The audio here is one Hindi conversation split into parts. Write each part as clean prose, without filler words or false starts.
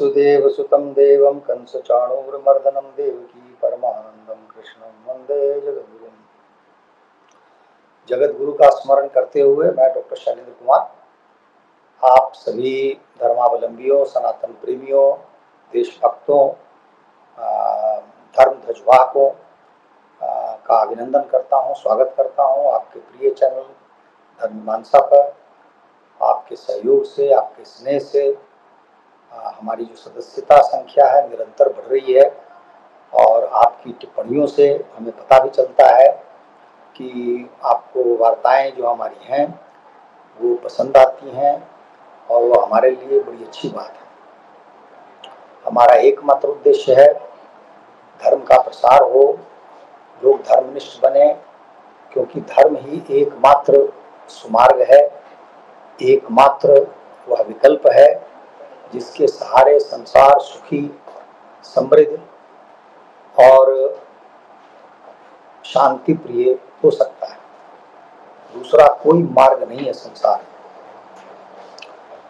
वसुदेव सुतं देवं कंसचाणूरमर्दनं देवकी परमानंदम कृष्णं वंदे जगद्गुरुं। जगद्गुरु का स्मरण करते हुए मैं डॉक्टर शैलेंद्र कुमार आप सभी धर्मावलंबियों, सनातन प्रेमियों, देशभक्तों, धर्म ध्वजवाहकों का अभिनंदन करता हूं, स्वागत करता हूं आपके प्रिय चैनल धर्ममीमांसा पर। आपके सहयोग से, आपके स्नेह से हमारी जो सदस्यता संख्या है निरंतर बढ़ रही है और आपकी टिप्पणियों से हमें पता भी चलता है कि आपको वार्ताएं जो हमारी हैं वो पसंद आती हैं और वो हमारे लिए बड़ी अच्छी बात है। हमारा एकमात्र उद्देश्य है धर्म का प्रसार हो, लोग धर्मनिष्ठ बने, क्योंकि धर्म ही एकमात्र सुमार्ग है, एकमात्र वह विकल्प है जिसके सहारे संसार सुखी, समृद्ध और शांति प्रिय हो सकता है। दूसरा कोई मार्ग नहीं है संसार में।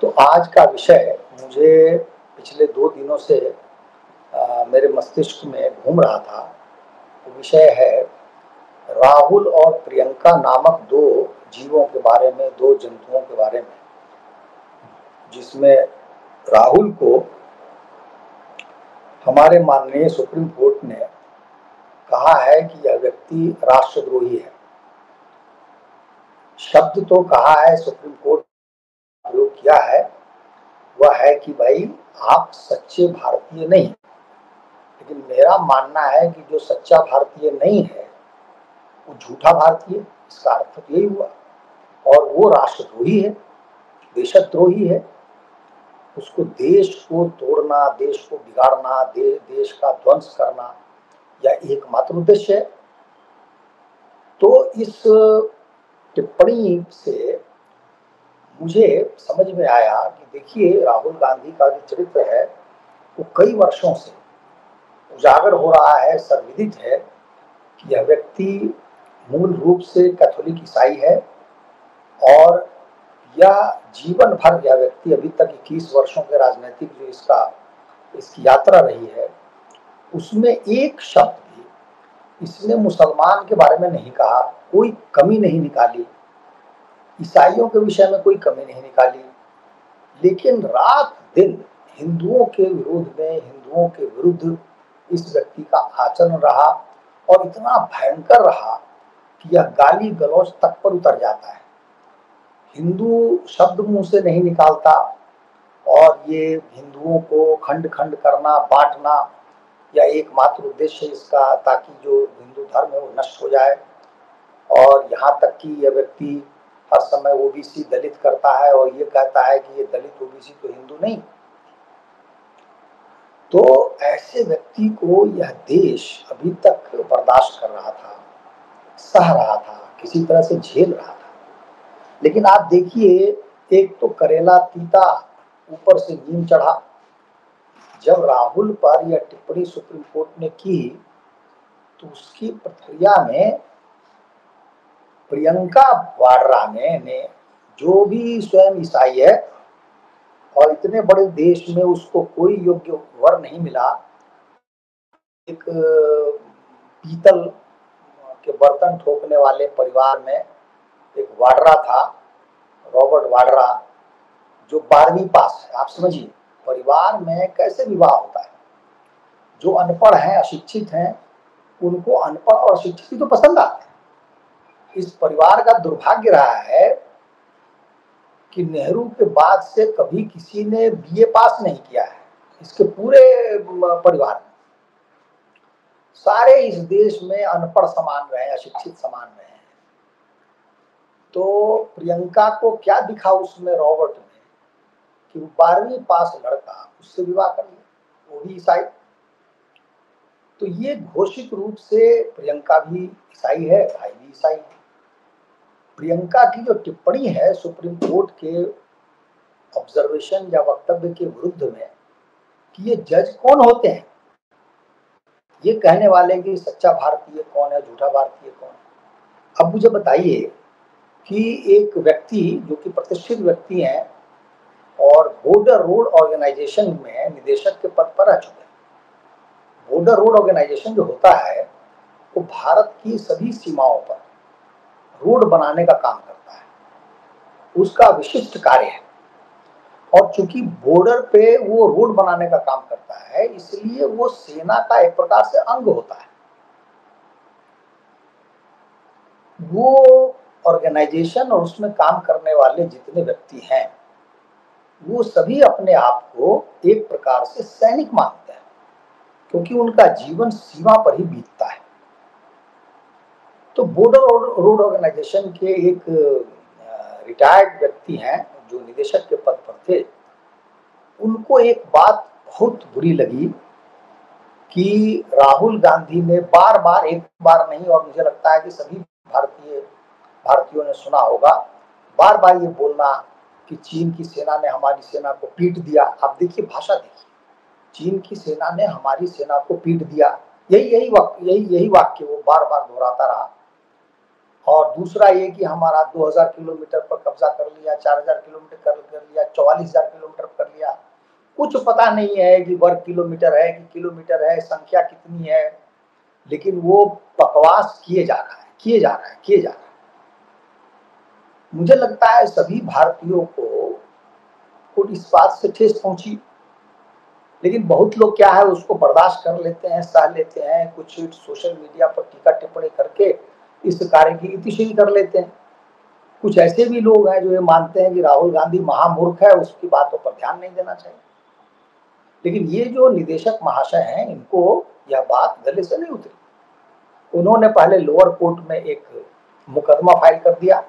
तो आज का विषय मुझे पिछले 2 दिनों से मेरे मस्तिष्क में घूम रहा था। तो विषय है राहुल और प्रियंका नामक 2 जीवों के बारे में, 2 जंतुओं के बारे में, जिसमें राहुल को हमारे माननीय सुप्रीम कोर्ट ने कहा है कि यह व्यक्ति राष्ट्रद्रोही है। शब्द तो कहा है, सुप्रीम कोर्ट प्रयोग किया है, वह है कि भाई आप सच्चे भारतीय नहीं। लेकिन मेरा मानना है कि जो सच्चा भारतीय नहीं है वो झूठा भारतीय, इसका अर्थ तो यही हुआ। और वो राष्ट्रद्रोही है, देशद्रोही है। उसको देश को तोड़ना, देश को बिगाड़ना, देश का ध्वंस करना यह एकमात्र उद्देश्य है। तो इस टिप्पणी से मुझे समझ में आया कि देखिए, राहुल गांधी का जो चरित्र है वो कई वर्षों से उजागर हो रहा है, सर्वविदित है कि यह व्यक्ति मूल रूप से कैथोलिक ईसाई है और यह जीवन भर, यह व्यक्ति अभी तक 21 वर्षों के राजनीतिक जो इसकी यात्रा रही है उसमें एक शब्द भी इसने मुसलमान के बारे में नहीं कहा, कोई कमी नहीं निकाली, ईसाइयों के विषय में कोई कमी नहीं निकाली। लेकिन रात दिन हिंदुओं के विरोध में, हिंदुओं के विरुद्ध इस व्यक्ति का आचरण रहा और इतना भयंकर रहा कि यह गाली गलौज तक पर उतर जाता है। हिंदू शब्द मुंह से नहीं निकालता और ये हिंदुओं को खंड खंड करना, बांटना, या एकमात्र उद्देश्य इसका ताकि जो हिंदू धर्म है वो नष्ट हो जाए। और यहाँ तक कि यह व्यक्ति हर समय ओबीसी दलित करता है और ये कहता है कि ये दलित ओबीसी तो हिंदू नहीं। तो ऐसे व्यक्ति को यह देश अभी तक बर्दाश्त कर रहा था, सह रहा था, किसी तरह से झेल रहा था। लेकिन आप देखिए, एक तो करेला तीता ऊपर से नीम चढ़ा। जब राहुल पर यह टिप्पणी सुप्रीम कोर्ट ने की तो उसकी प्रक्रिया में प्रियंका वाड्रा ने जो भी स्वयं ईसाई है और इतने बड़े देश में उसको कोई योग्य वर नहीं मिला, एक पीतल के बर्तन ठोकने वाले परिवार में एक वाड्रा था, रॉबर्ट वाड्रा, जो 12वीं पास है। आप समझिए परिवार में कैसे विवाह होता है। जो अनपढ़ हैं, अशिक्षित हैं, उनको अनपढ़ और अशिक्षित ही तो पसंद आते हैं। इस परिवार का दुर्भाग्य रहा है कि नेहरू के बाद से कभी किसी ने बीए पास नहीं किया है। इसके पूरे परिवार में सारे इस देश में अनपढ़ समान रहे, अशिक्षित समान रहे। तो प्रियंका को क्या दिखा उसमें, रॉबर्ट में, कि वो 12वीं पास लड़का उससे विवाह कर लिया, वो भी ईसाई। तो ये घोषित रूप से प्रियंका भी ईसाई है, भाई भी ईसाई है। प्रियंका की जो टिप्पणी है सुप्रीम कोर्ट के ऑब्जर्वेशन या वक्तव्य के विरुद्ध में कि ये जज कौन होते हैं, ये कहने वाले कि सच्चा भारतीय कौन है, झूठा भारतीय कौन है। अब मुझे बताइए कि एक व्यक्ति जो कि प्रतिष्ठित व्यक्ति हैं और बॉर्डर रोड ऑर्गेनाइजेशन में निदेशक के पद पर रह चुके हैं। बॉर्डर रोड ऑर्गेनाइजेशन जो होता है वो भारत की सभी सीमाओं पर रोड बनाने का काम करता है, उसका विशिष्ट कार्य है। और चूंकि बॉर्डर पे वो रोड बनाने का काम करता है, इसलिए वो सेना का एक प्रकार से अंग होता है। वो ऑर्गेनाइजेशन और उसमें काम करने वाले जितने व्यक्ति हैं, वो सभी अपने आप को एक प्रकार से सैनिक मानते हैं, क्योंकि उनका जीवन सीमा पर ही बीतता है। तो बॉर्डर रोड ऑर्गेनाइजेशन के एक रिटायर्ड व्यक्ति हैं जो निदेशक के पद पर थे, उनको एक बात बहुत बुरी लगी कि राहुल गांधी ने बार बार, एक बार नहीं और मुझे लगता है कि सभी भारतीयों ने सुना होगा, बार बार ये बोलना कि चीन की सेना ने हमारी सेना को पीट दिया। आप देखिए, भाषा देखिए, चीन की सेना ने हमारी सेना को पीट दिया, यही वाक्य वो बार बार दोहराता रहा। और दूसरा ये कि हमारा 2000 किलोमीटर पर कब्जा कर लिया, 4000 किलोमीटर कर लिया, 44,000 किलोमीटर कर लिया। कुछ पता नहीं है कि वर्ग किलोमीटर है कि किलोमीटर है, संख्या कितनी है, लेकिन वो बकवास किए जा रहा है, किए जा रहा है, किए जा रहा है। मुझे लगता है सभी भारतीयों को इस बात से ठेस पहुंची, लेकिन बहुत लोग क्या है उसको बर्दाश्त कर लेते हैं, सह लेते हैं, कुछ सोशल मीडिया पर टीका टिप्पणी करके इस कार्य की इतिश्री कर लेते हैं। कुछ ऐसे भी लोग हैं जो ये मानते हैं कि राहुल गांधी महामूर्ख है, उसकी बातों पर ध्यान नहीं देना चाहिए। लेकिन ये जो निदेशक महाशय हैं, इनको यह बात गले से नहीं उतरी। उन्होंने पहले लोअर कोर्ट में एक मुकदमा फाइल कर दिया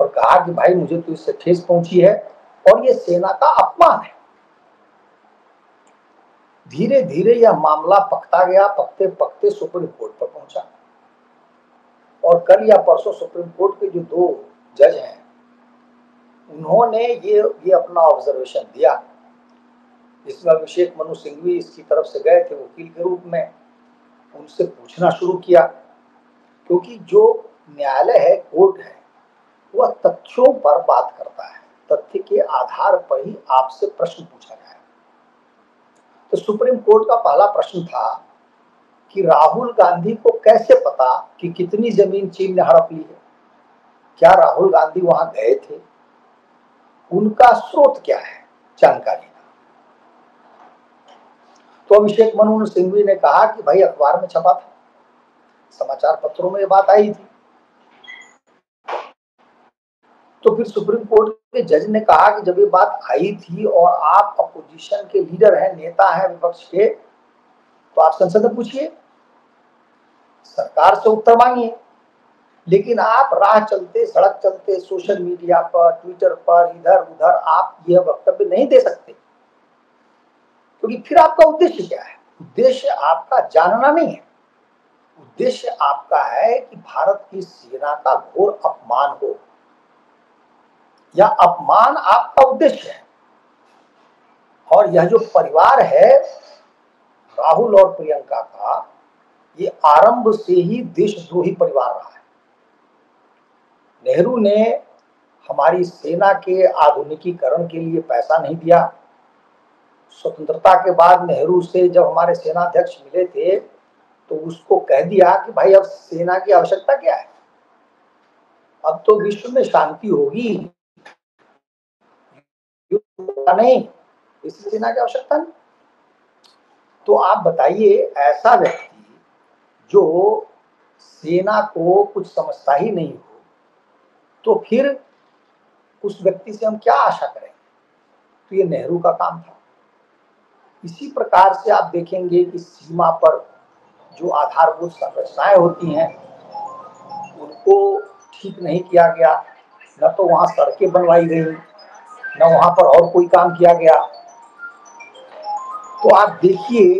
और कहा कि भाई मुझे तो इससे ठेस पहुंची है और ये सेना का अपमान है। धीरे धीरे यह मामला पकता गया, पकते पकते सुप्रीम कोर्ट पर पहुंचा और कल या परसों सुप्रीम कोर्ट के जो 2 जज हैं, उन्होंने ये अपना ऑब्जर्वेशन दिया, जिसमें अभिषेक मनु सिंघवी इसकी तरफ से गए थे वकील के रूप में। उनसे पूछना शुरू किया, क्योंकि जो न्यायालय है, कोर्ट है, वह तथ्यों पर बात करता है, तथ्य के आधार पर ही आपसे प्रश्न पूछा जाए। तो सुप्रीम कोर्ट का पहला प्रश्न था कि राहुल गांधी को कैसे पता कि कितनी जमीन चीन ने हड़प ली है? क्या राहुल गांधी वहां गए थे? उनका स्रोत क्या है जानकारी का? तो अभिषेक मनु सिंघवी ने कहा कि भाई अखबार में छपा था, समाचार पत्रों में ये बात आई थी। तो फिर सुप्रीम कोर्ट के जज ने कहा कि जब ये बात आई थी और आप अपोजिशन के लीडर हैं, नेता हैं विपक्ष के, तो आप संसद में पूछिए, सरकार से उत्तर मांगिए। लेकिन आप राह चलते, सड़क चलते, सोशल मीडिया पर, ट्विटर पर, इधर उधर आप यह वक्तव्य नहीं दे सकते, क्योंकि फिर आपका उद्देश्य क्या है? उद्देश्य आपका जानना नहीं है, उद्देश्य आपका है कि भारत की सेना का घोर अपमान हो, या अपमान आपका उद्देश्य है। और यह जो परिवार है राहुल और प्रियंका का, ये आरंभ से ही देशद्रोही परिवार रहा है। नेहरू ने हमारी सेना के आधुनिकीकरण के लिए पैसा नहीं दिया। स्वतंत्रता के बाद नेहरू से जब हमारे सेनाध्यक्ष मिले थे, तो उसको कह दिया कि भाई अब सेना की आवश्यकता क्या है, अब तो विश्व में शांति होगी, नहीं, इसलिए सेना की आवश्यकता नहीं। तो आप बताइए, ऐसा व्यक्ति जो सेना को कुछ समझता ही नहीं हो, तो फिर उस व्यक्ति से हम क्या आशा करेंगे? तो ये नेहरू का काम था। इसी प्रकार से आप देखेंगे कि सीमा पर जो आधारभूत संरचनाएं होती हैं, उनको ठीक नहीं किया गया। न तो वहां सड़कें बनवाई गई, न वहां पर और कोई काम किया गया। तो आप देखिए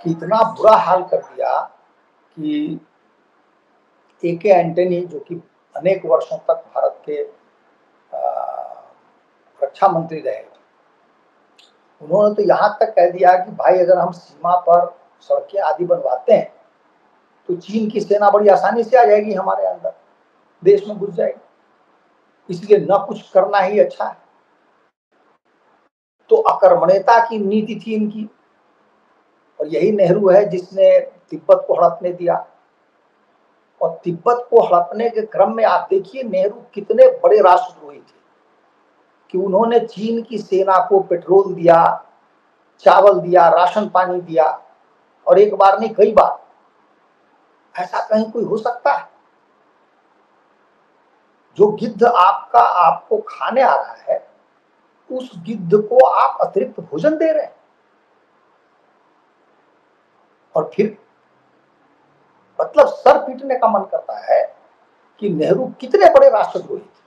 कि इतना बुरा हाल कर दिया कि A.K. एंटनी, जो कि अनेक वर्षों तक भारत के रक्षा मंत्री रहे, उन्होंने तो यहाँ तक कह दिया कि भाई अगर हम सीमा पर सड़कें आदि बनवाते हैं तो चीन की सेना बड़ी आसानी से आ जाएगी, हमारे अंदर देश में घुस जाएगी, इसलिए न कुछ करना ही अच्छा है। तो अकर्मण्यता की नीति थी इनकी, और यही नेहरू है जिसने तिब्बत को हड़पने दिया। और तिब्बत को हड़पने के क्रम में आप देखिए नेहरू कितने बड़े राष्ट्रद्रोही थे कि उन्होंने चीन की सेना को पेट्रोल दिया, चावल दिया, राशन पानी दिया, और एक बार नहीं कई बार। ऐसा कहीं कोई हो सकता है? जो गिद्ध आपको खाने आ रहा है, उस गिद्ध को आप अतिरिक्त भोजन दे रहे हैं। और फिर मतलब सर पीटने का मन करता है कि नेहरू कितने बड़े राष्ट्रद्रोही थे।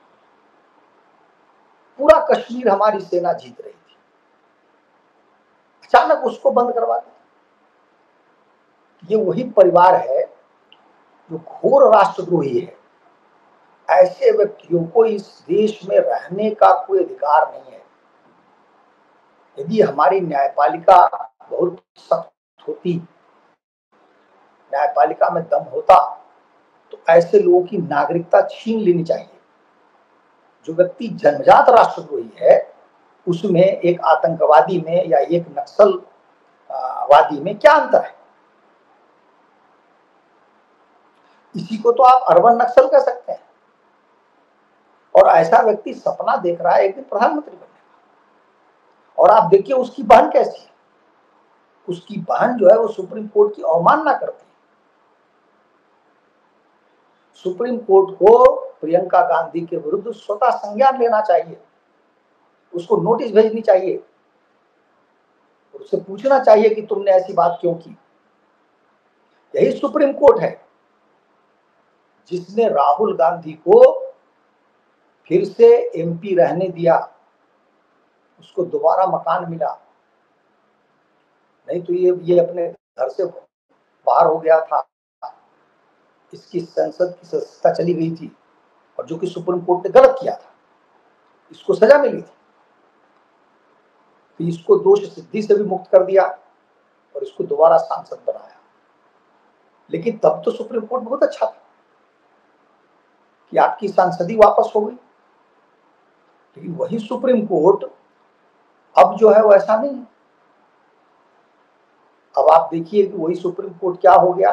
पूरा कश्मीर हमारी सेना जीत रही थी, अचानक उसको बंद करवा दिया। ये वही परिवार है जो घोर राष्ट्रद्रोही है। ऐसे व्यक्तियों को इस देश में रहने का कोई अधिकार नहीं है। यदि हमारी न्यायपालिका बहुत सख्त होती, न्यायपालिका में दम होता, तो ऐसे लोगों की नागरिकता छीन लेनी चाहिए। जो व्यक्ति जन्मजात राष्ट्रद्रोही है, उसमें एक आतंकवादी में या एक नक्सलवादी में क्या अंतर है? इसी को तो आप अर्बन नक्सल कह सकते हैं। और ऐसा व्यक्ति सपना देख रहा है एक दिन प्रधानमंत्री बनने का। और आप देखिए उसकी बहन कैसी है। उसकी बहन जो है वो सुप्रीम कोर्ट की अवमानना करती है। सुप्रीम कोर्ट को प्रियंका गांधी के विरुद्ध स्वतः संज्ञान लेना चाहिए, उसको नोटिस भेजनी चाहिए, उससे पूछना चाहिए कि तुमने ऐसी बात क्यों की। यही सुप्रीम कोर्ट है जिसने राहुल गांधी को फिर से एमपी रहने दिया, उसको दोबारा मकान मिला। नहीं तो ये अपने घर से बाहर हो गया था, इसकी संसद की सदस्यता चली गई थी, और जो कि सुप्रीम कोर्ट ने गलत किया था, इसको सजा मिली थी। तो इसको दोष सिद्धि से भी मुक्त कर दिया और इसको दोबारा सांसद बनाया। लेकिन तब तो सुप्रीम कोर्ट बहुत अच्छा था कि आपकी सांसदी वापस हो गई। लेकिन वही सुप्रीम कोर्ट अब जो है वो ऐसा नहीं है। अब आप देखिए कि वही सुप्रीम कोर्ट क्या हो गया।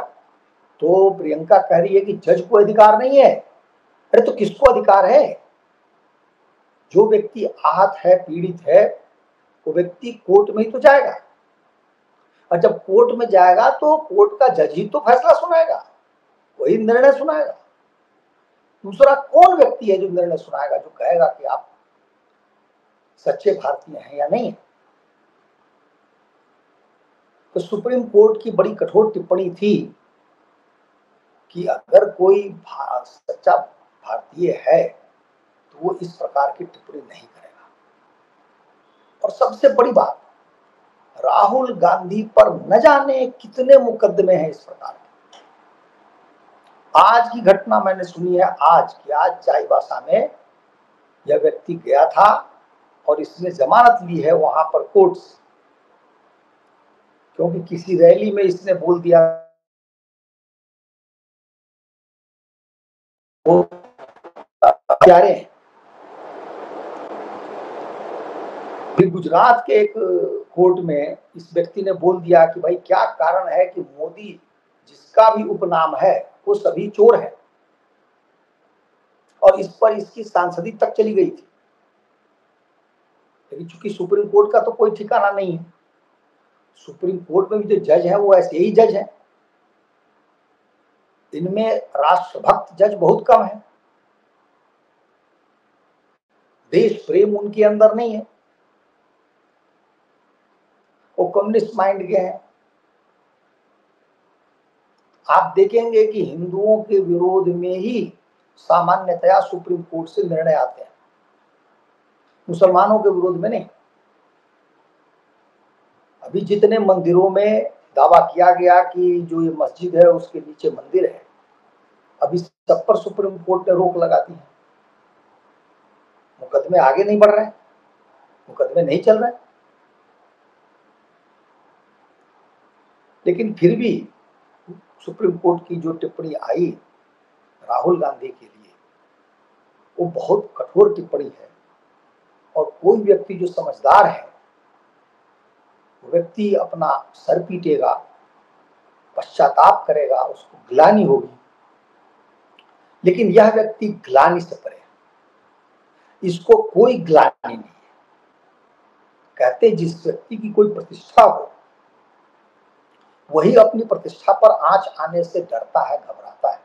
तो प्रियंका कह रही है कि जज को अधिकार नहीं है। अरे तो किसको अधिकार है? जो व्यक्ति आहत है, पीड़ित है, वो व्यक्ति कोर्ट में ही तो जाएगा, और जब कोर्ट में जाएगा तो कोर्ट का जज ही तो फैसला सुनाएगा, वही निर्णय सुनाएगा। दूसरा कौन व्यक्ति है जो निर्णय सुनाएगा, जो कहेगा कि आप सच्चे भारतीय हैं या नहीं? तो सुप्रीम कोर्ट की बड़ी कठोर टिप्पणी थी कि अगर कोई सच्चा भारतीय है तो वो इस प्रकार की टिप्पणी नहीं करेगा। और सबसे बड़ी बात, राहुल गांधी पर न जाने कितने मुकदमे हैं इस प्रकार के। आज की घटना मैंने सुनी है, आज चाईबासा में यह व्यक्ति गया था और इसने जमानत ली है वहां पर कोर्ट से, क्योंकि किसी रैली में इसने बोल दिया वो प्यारे हैं। फिर गुजरात के एक कोर्ट में इस व्यक्ति ने बोल दिया कि भाई क्या कारण है कि मोदी जिसका भी उपनाम है वो सभी चोर है, और इस पर इसकी सांसदी तक चली गई थी। लेकिन चूंकि सुप्रीम कोर्ट का तो कोई ठिकाना नहीं है, सुप्रीम कोर्ट में भी जो जज है वो ऐसे ही जज है, इनमें राष्ट्रभक्त जज बहुत कम है, देश प्रेम उनके अंदर नहीं है, वो कम्युनिस्ट माइंड के हैं। आप देखेंगे कि हिंदुओं के विरोध में ही सामान्यतया सुप्रीम कोर्ट से निर्णय आते हैं, मुसलमानों के विरोध में नहीं। अभी जितने मंदिरों में दावा किया गया कि जो ये मस्जिद है उसके नीचे मंदिर है, अभी सब पर सुप्रीम कोर्ट ने रोक लगा दी है। मुकदमे आगे नहीं बढ़ रहे, मुकदमे नहीं चल रहे। लेकिन फिर भी सुप्रीम कोर्ट की जो टिप्पणी आई राहुल गांधी के लिए, वो बहुत कठोर टिप्पणी है। और कोई व्यक्ति जो समझदार है वो व्यक्ति अपना सर पीटेगा, पश्चाताप करेगा, उसको ग्लानि होगी। लेकिन यह व्यक्ति ग्लानि से परे, इसको कोई ग्लानि नहीं है। कहते जिस व्यक्ति की कोई प्रतिष्ठा हो वही अपनी प्रतिष्ठा पर आंच आने से डरता है, घबराता है,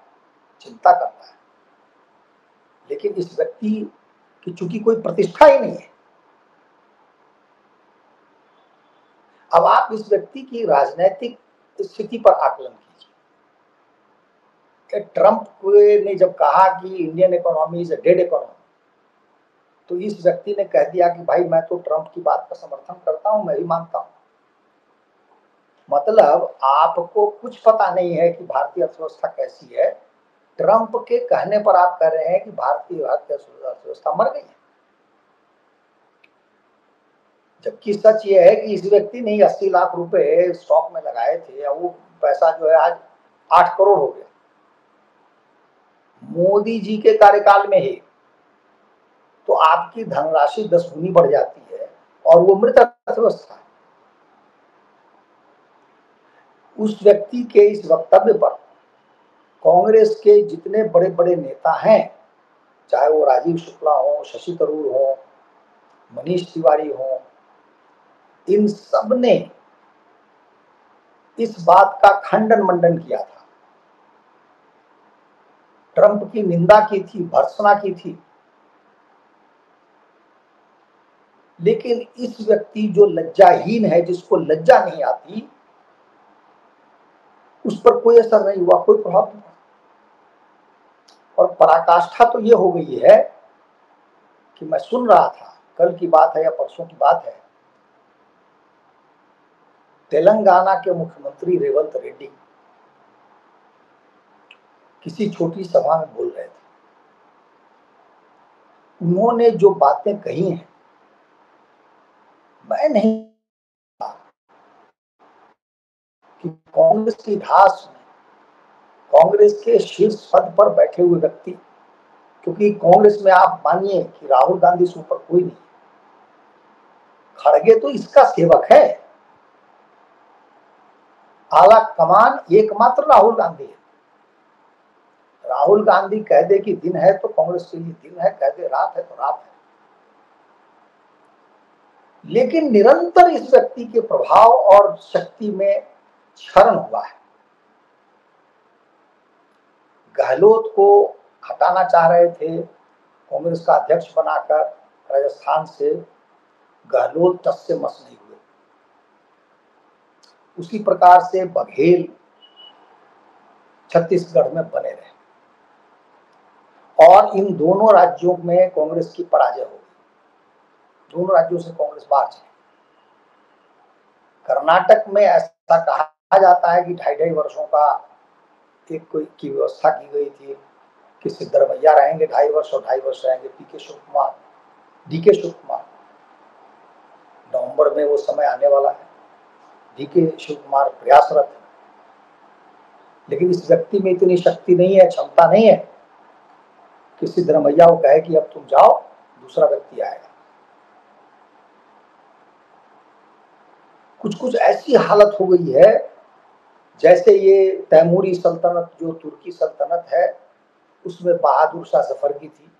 चिंता करता है। लेकिन इस व्यक्ति की चूंकि कोई प्रतिष्ठा ही नहीं है। अब आप इस व्यक्ति की राजनीतिक स्थिति पर आकलन कीजिए। ट्रंप ने जब कहा कि Indian economy is a dead economy, तो इस व्यक्ति ने कह दिया कि भाई मैं तो ट्रंप की बात का समर्थन करता हूं, मैं भी मानता हूं। मतलब आपको कुछ पता नहीं है कि भारतीय अर्थव्यवस्था कैसी है। ट्रंप के कहने पर आप कह रहे हैं कि भारतीय अर्थव्यवस्था मर गई है, जबकि सच ये है कि इस व्यक्ति ने 80 लाख रुपए स्टॉक में लगाए थे और वो पैसा जो है आज 8 करोड़ हो गया मोदी जी के कार्यकाल में ही। तो आपकी धनराशि 10 गुनी बढ़ जाती है और वो मृत अर्थव्यवस्था है। उस व्यक्ति के इस वक्तव्य पर कांग्रेस के जितने बड़े बड़े नेता हैं, चाहे वो राजीव शुक्ला हो, शशि थरूर हो, मनीष तिवारी हो, इन सब ने इस बात का खंडन मंडन किया था, ट्रंप की निंदा की थी, भर्त्सना की थी। लेकिन इस व्यक्ति जो लज्जाहीन है, जिसको लज्जा नहीं आती, उस पर कोई असर नहीं हुआ, कोई प्रभाव नहीं पड़ा। और पराकाष्ठा तो ये हो गई है कि मैं सुन रहा था, कल की बात है या परसों की बात है, तेलंगाना के मुख्यमंत्री रेवंत रेड्डी किसी छोटी सभा में बोल रहे थे। उन्होंने जो बातें कही हैं, मैं नहीं कि कांग्रेस की घास में कांग्रेस के शीर्ष पद पर बैठे हुए व्यक्ति, क्योंकि कांग्रेस में आप मानिए कि राहुल गांधी से ऊपर कोई नहीं, खड़गे तो इसका सेवक है, आला कमान एकमात्र राहुल गांधी है। राहुल गांधी कह दे कि दिन है तो कांग्रेस के लिए दिन है, कह दे रात है तो रात है। लेकिन निरंतर इस व्यक्ति के प्रभाव और शक्ति में क्षरण हुआ है। गहलोत को हटाना चाह रहे थे कांग्रेस का अध्यक्ष बनाकर राजस्थान से, गहलोत टस से मस नहीं हुए। उसी प्रकार से बघेल छत्तीसगढ़ में बने रहे और इन दोनों राज्यों में कांग्रेस की पराजय हो गई। दोनों राज्यों से कांग्रेस बाहर चली। कर्नाटक में ऐसा कहा जाता है कि 2.5 वर्षों का एक कोई की व्यवस्था की गई थी कि सिद्धरमैया रहेंगे 2.5 वर्ष और 2.5 वर्ष रहेंगे डीके शिव कुमार। नवंबर में वो समय आने वाला है, डीके शिव कुमार प्रयासरत है। लेकिन इस व्यक्ति में इतनी शक्ति नहीं है, क्षमता नहीं है कि सिद्धरमैया को कहे कि अब तुम जाओ, दूसरा व्यक्ति आएगा। कुछ कुछ ऐसी हालत हो गई है जैसे ये तैमूरी सल्तनत जो तुर्की सल्तनत है उसमें बहादुर शाह जफर की थी,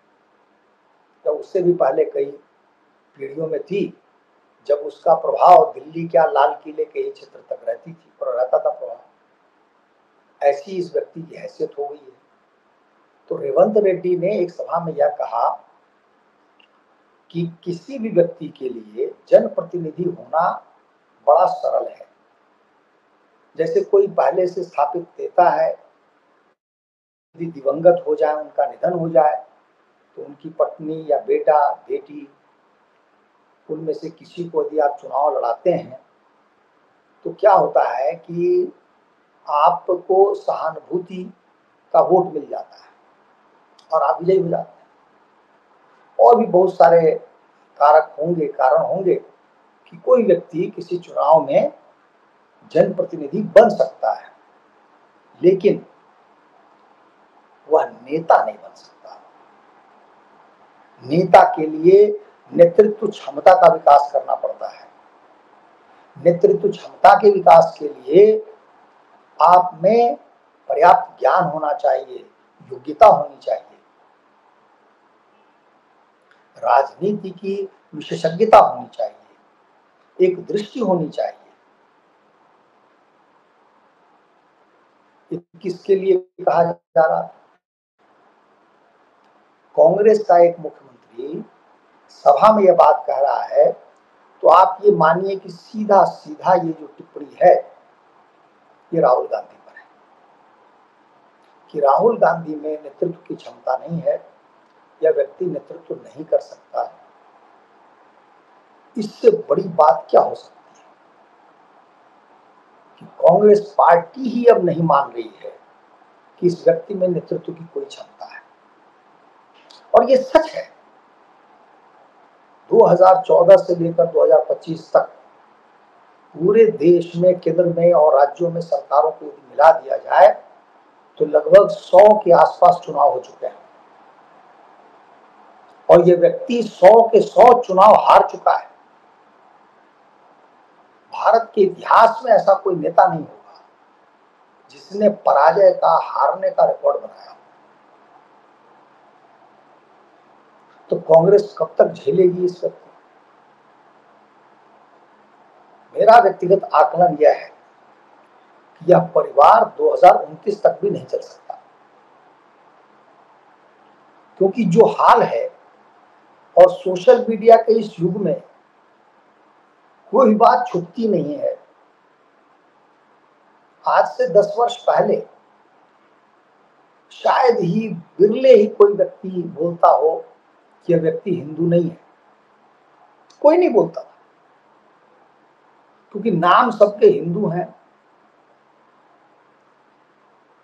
तो उससे भी पहले कई पीढ़ियों में थी, जब उसका प्रभाव दिल्ली क्या लाल किले के ही क्षेत्र तक रहती थी पर रहता था प्रभाव। ऐसी इस व्यक्ति की हैसियत हो गई है। तो रेवंत रेड्डी ने एक सभा में यह कहा कि किसी भी व्यक्ति के लिए जनप्रतिनिधि होना बड़ा सरल है। जैसे कोई पहले से स्थापित नेता है, यदि दिवंगत हो जाए, उनका निधन हो जाए, तो उनकी पत्नी या बेटा बेटी उनमें से किसी को यदि आप चुनाव लड़ाते हैं तो क्या होता है कि आपको सहानुभूति का वोट मिल जाता है और आप विजयी हो जाते हैं। और भी बहुत सारे कारण होंगे कि कोई व्यक्ति किसी चुनाव में जनप्रतिनिधि बन सकता है, लेकिन वह नेता नहीं बन सकता। नेता के लिए नेतृत्व क्षमता का विकास करना पड़ता है। नेतृत्व क्षमता के विकास के लिए आप में पर्याप्त ज्ञान होना चाहिए, योग्यता होनी चाहिए, राजनीति की विशेषज्ञता होनी चाहिए, एक दृष्टि होनी चाहिए। किसके लिए कहा जा रहा था? कांग्रेस का एक मुख्यमंत्री सभा में यह बात कह रहा है, तो आप ये मानिए कि सीधा सीधा ये जो टिप्पणी है ये राहुल गांधी पर है कि राहुल गांधी में नेतृत्व की क्षमता नहीं है, यह व्यक्ति नेतृत्व नहीं कर सकता। इससे बड़ी बात क्या हो सकती है कि कांग्रेस पार्टी ही अब नहीं मान रही है कि इस व्यक्ति में नेतृत्व की कोई क्षमता है। और ये सच है। 2014 से लेकर 2025 तक पूरे देश में, केंद्र में और राज्यों में सरकारों को यदि मिला दिया जाए तो लगभग 100 के आसपास चुनाव हो चुके हैं और ये व्यक्ति 100 के 100 चुनाव हार चुका है। भारत के इतिहास में ऐसा कोई नेता नहीं होगा जिसने पराजय का, हारने का रिकॉर्ड बनाया। तो कांग्रेस कब तक झेलेगी इस व्यक्ति? मेरा व्यक्तिगत आकलन यह है कि यह परिवार 2029 तक भी नहीं चल सकता, क्योंकि जो हाल है और सोशल मीडिया के इस युग में कोई बात छुपती नहीं है। आज से 10 वर्ष पहले शायद ही, बिरले ही कोई व्यक्ति बोलता हो कि यह व्यक्ति हिंदू नहीं है। कोई नहीं बोलता था, क्योंकि नाम सबके हिंदू हैं।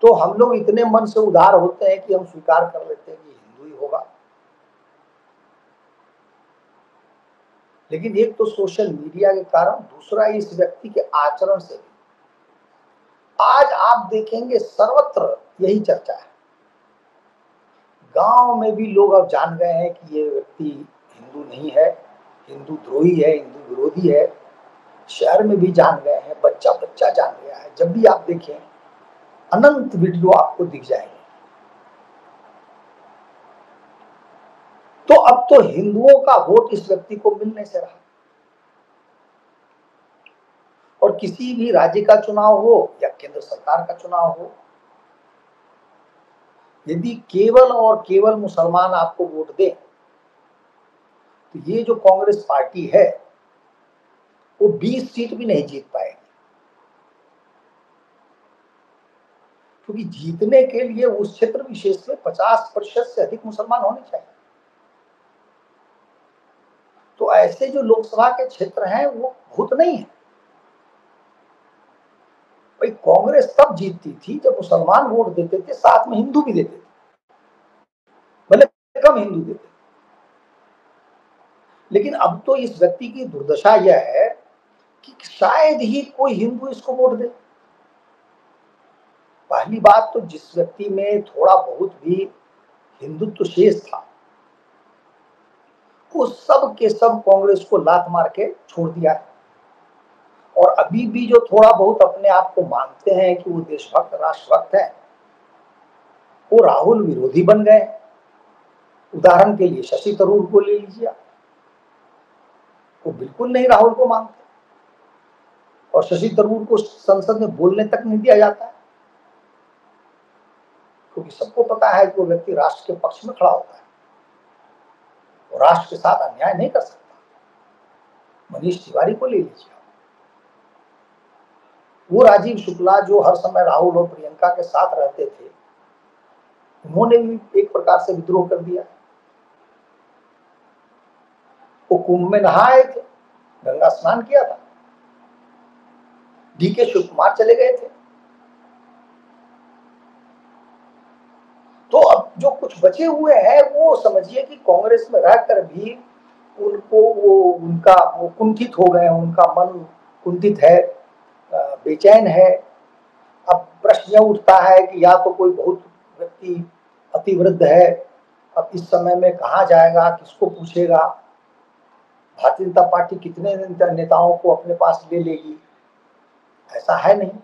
तो हम लोग इतने मन से उदार होते हैं कि हम स्वीकार कर लेते हैं कि हिंदू ही होगा। लेकिन एक तो सोशल मीडिया के कारण, दूसरा इस व्यक्ति के आचरण से भी आज आप देखेंगे सर्वत्र यही चर्चा है। गांव में भी लोग अब जान गए हैं कि ये व्यक्ति हिंदू नहीं है, हिंदू द्रोही है, हिंदू विरोधी है। शहर में भी जान गए हैं, बच्चा बच्चा जान गया है। जब भी आप देखें अनंत वीडियो आपको दिख जाएंगे। तो अब तो हिंदुओं का वोट इस व्यक्ति को मिलने से रहा। और किसी भी राज्य का चुनाव हो या केंद्र सरकार का चुनाव हो, यदि केवल और केवल मुसलमान आपको वोट दे तो ये जो कांग्रेस पार्टी है वो 20 सीट भी नहीं जीत पाएगी, क्योंकि जीतने के लिए उस क्षेत्र विशेष में 50% से अधिक मुसलमान होने चाहिए। तो ऐसे जो लोकसभा के क्षेत्र हैं वो बहुत नहीं है। भाई कांग्रेस तब जीतती थी जब मुसलमान वोट देते थे, साथ में हिंदू भी देते थे, भले कम हिंदू देते थे। लेकिन अब तो इस व्यक्ति की दुर्दशा यह है कि शायद ही कोई हिंदू इसको वोट दे। पहली बात तो जिस व्यक्ति में थोड़ा बहुत भी हिंदुत्व शेष था वो सब के सब कांग्रेस को लात मार के छोड़ दिया है। और अभी भी जो थोड़ा बहुत अपने आप को मानते हैं कि वो देशभक्त, राष्ट्रभक्त है, वो राहुल विरोधी बन गए। उदाहरण के लिए शशि थरूर को ले लीजिए, वो बिल्कुल नहीं राहुल को मानते और शशि थरूर को संसद में बोलने तक नहीं दिया जाता है, क्योंकि सबको पता है कि वो व्यक्ति राष्ट्र के पक्ष में खड़ा होता है, वो राष्ट्र के साथ अन्याय नहीं कर सकता। मनीष तिवारी को ले लीजिए, वो राजीव शुक्ला जो हर समय राहुल और प्रियंका के साथ रहते थे, उन्होंने भी एक प्रकार से विद्रोह कर दिया। वो कुंभ में नहाए थे, गंगा स्नान किया था, डीके शिव कुमार चले गए थे। तो अब जो कुछ बचे हुए हैं वो समझिए कि कांग्रेस में रहकर भी उनको वो कुंठित हो गए, उनका मन कुंठित है, बेचैन है। अब प्रश्न यह उठता है कि या तो कोई बहुत व्यक्ति अतिवृद्ध है, अब इस समय में कहाँ जाएगा, किसको पूछेगा। भारतीय जनता पार्टी कितने नेताओं को अपने पास ले लेगी? ऐसा है नहीं।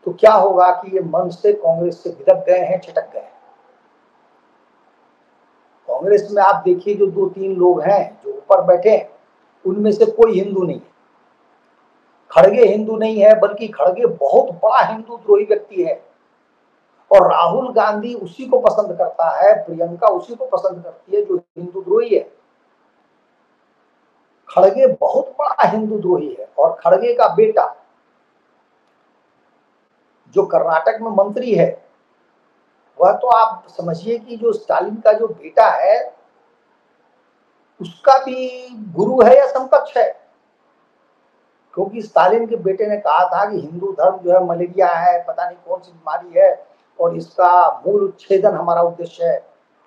तो क्या होगा कि ये मन से कांग्रेस से भिदक गए हैं, छिटक गए हैं। कांग्रेस में आप देखिए जो 2-3 लोग हैं जो ऊपर बैठे हैं, उनमें से कोई हिंदू नहीं है। खड़गे हिंदू नहीं है, बल्कि खड़गे बहुत बड़ा हिंदू द्रोही व्यक्ति है। और राहुल गांधी उसी को पसंद करता है, प्रियंका उसी को पसंद करती है जो हिंदू द्रोही है। खड़गे बहुत बड़ा हिंदू द्रोही है। और खड़गे का बेटा जो कर्नाटक में मंत्री है, वह तो आप समझिए कि जो स्टालिन का जो बेटा है उसका भी गुरु है या समकक्ष है। क्योंकि स्टालिन के बेटे ने कहा था कि हिंदू धर्म जो है मलेरिया है, पता नहीं कौन सी बीमारी है, और इसका मूल उच्छेदन हमारा उद्देश्य है,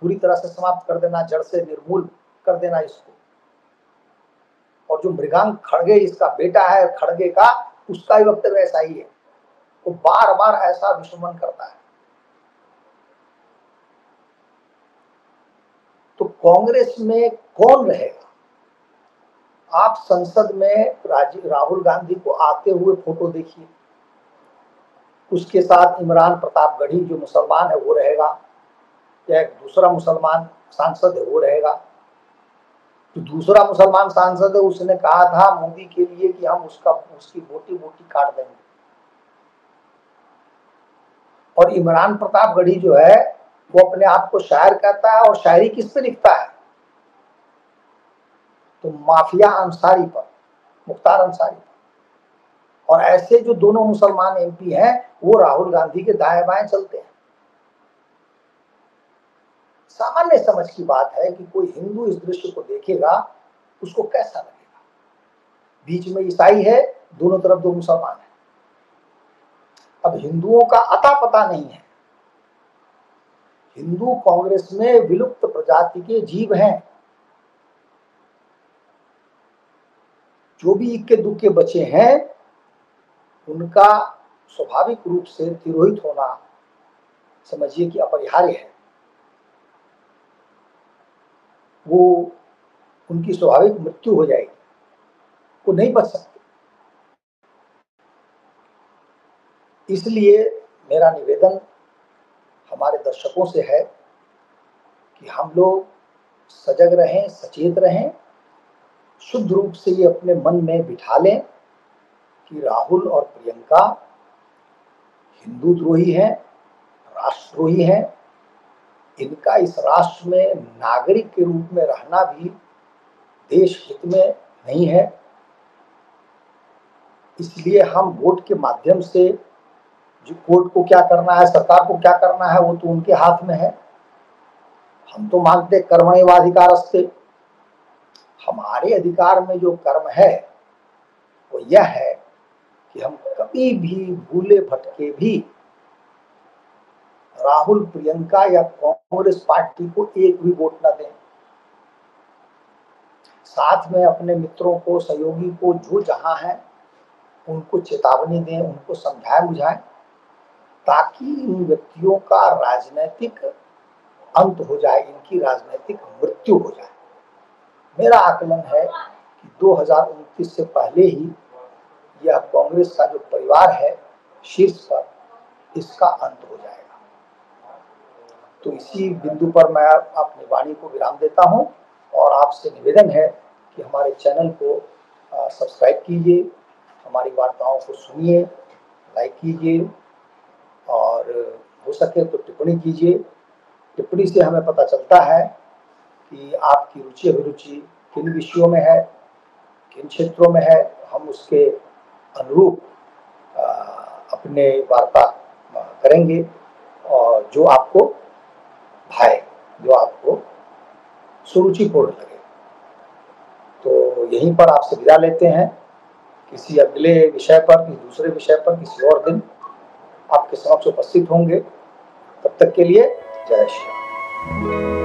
पूरी तरह से समाप्त कर देना, जड़ से निर्मूल कर देना इसको। और जो मृगांक खड़गे इसका बेटा है खड़गे का, उसका भी वक्तव्य ऐसा ही है। वो बार बार ऐसा विषमन करता है। तो कांग्रेस में कौन रहेगा? आप संसद में राहुल गांधी को आते हुए फोटो देखिए, उसके साथ इमरान प्रताप गढ़ी जो मुसलमान है वो रहेगा, या एक दूसरा मुसलमान सांसद है वो रहेगा। तो दूसरा मुसलमान सांसद है, उसने कहा था मोदी के लिए कि हम उसकी बोटी बोटी काट देंगे। और इमरान प्रताप गढ़ी जो है वो अपने आप को शायर कहता है, और शायरी किस पे लिखता है? तो माफिया अंसारी पर, मुख्तार अंसारी पर। और ऐसे जो दोनों मुसलमान एमपी हैं वो राहुल गांधी के दाएं बाएं चलते हैं। सामान्य समझ की बात है कि कोई हिंदू इस दृश्य को देखेगा उसको कैसा लगेगा? बीच में ईसाई है, दोनों तरफ 2 मुसलमान है। अब हिंदुओं का अता पता नहीं है। हिंदू कांग्रेस में विलुप्त प्रजाति के जीव हैं। जो भी इक्के दुक्के बचे हैं उनका स्वाभाविक रूप से तिरोहित होना समझिए कि अपरिहार्य है। वो उनकी स्वाभाविक मृत्यु हो जाएगी, वो नहीं बच सकते। इसलिए मेरा निवेदन हमारे दर्शकों से है कि हम लोग सजग रहें, सचेत रहें, शुद्ध रूप से ये अपने मन में बिठा लें कि राहुल और प्रियंका हिंदू द्रोही हैं, राष्ट्रद्रोही हैं। इनका इस राष्ट्र में नागरिक के रूप में रहना भी देश हित में नहीं है। इसलिए हम वोट के माध्यम से जो कोर्ट को क्या करना है, सरकार को क्या करना है, वो तो उनके हाथ में है। हम तो मानते कर्मण्येवाधिकारस्ते। हमारे अधिकार में जो कर्म है वो यह है कि हम कभी भी भूले भटके भी राहुल, प्रियंका या कांग्रेस पार्टी को एक भी वोट न दें। साथ में अपने मित्रों को, सहयोगी को जो जहां है उनको चेतावनी दें, उनको समझाएं बुझाएं, ताकि इन व्यक्तियों का राजनीतिक अंत हो जाए, इनकी राजनीतिक मृत्यु हो जाए। मेरा आकलन है कि 2029 से पहले ही यह कांग्रेस का जो परिवार है शीर्ष पर, इसका अंत हो जाएगा। तो इसी बिंदु पर मैं अपनी वाणी को विराम देता हूं और आपसे निवेदन है कि हमारे चैनल को सब्सक्राइब कीजिए, हमारी वार्ताओं को सुनिए, लाइक कीजिए, और हो सके तो टिप्पणी कीजिए। टिप्पणी से हमें पता चलता है कि आपकी रुचि अभिरुचि किन विषयों में है, किन क्षेत्रों में है। हम उसके अनुरूप अपने वार्ता करेंगे, और जो आपको भाए, जो आपको सुरुचिपूर्ण लगे। तो यहीं पर आपसे विदा लेते हैं। किसी अगले विषय पर, किसी दूसरे विषय पर, किसी और दिन आपके समक्ष उपस्थित होंगे। तब तक के लिए जय श्री राम।